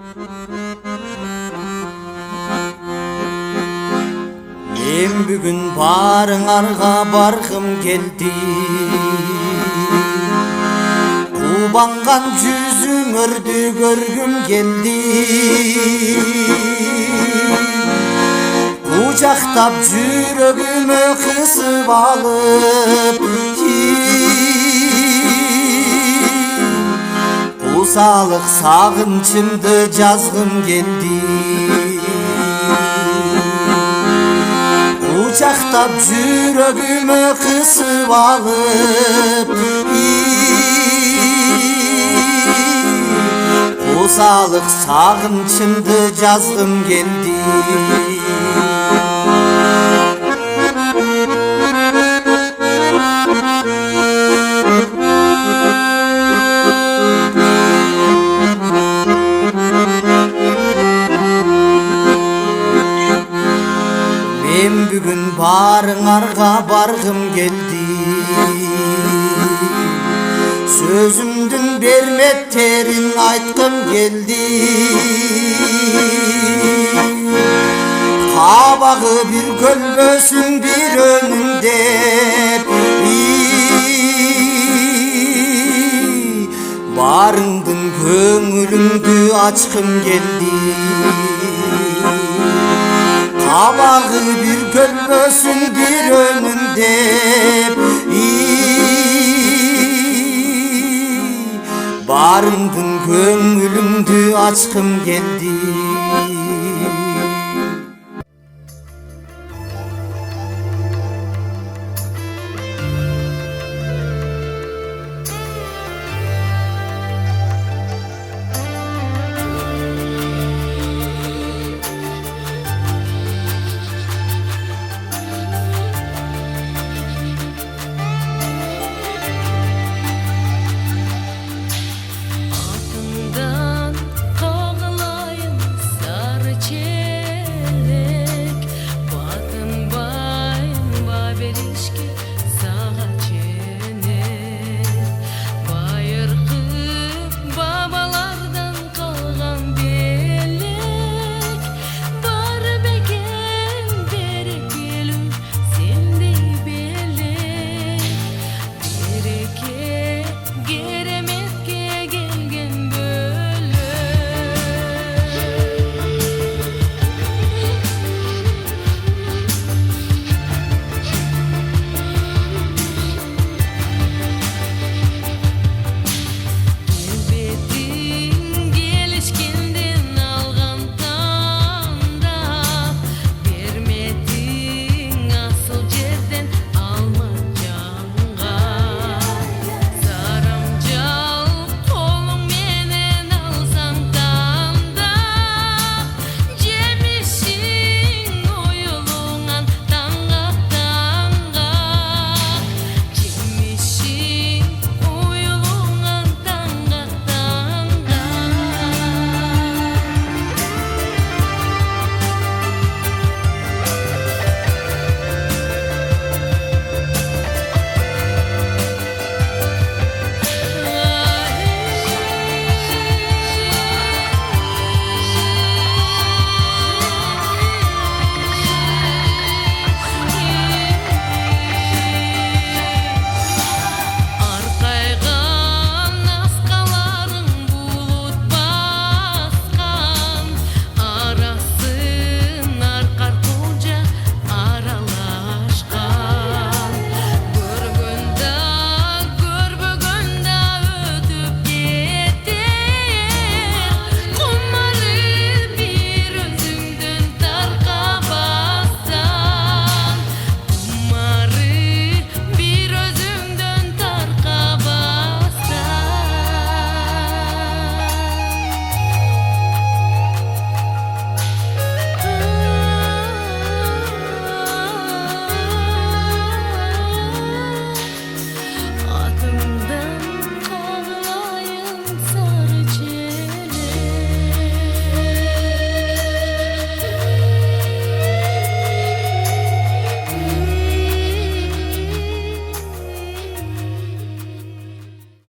Men бүгүn барыңарга баргым келди. Кубанган жүзүңөрдү көргүм келди. Кучактап жүрөгүмө кысып алып, кусалык сагынчымды жазгым келди. Kucaktap жүрөгүмө кысып алып, кусалык сагынчымды жазгым келди. Мен бүгүн барыңарга баргым келди. Сөзүмдүн берметтерин айткым келди. Кабагы бир көлбөсүн бир өнүндеп, барыңдын көңүлүңдү ачкым келди. Kabagı bir kölbösün bir önünde, barındın köngülümdü açkım geldi.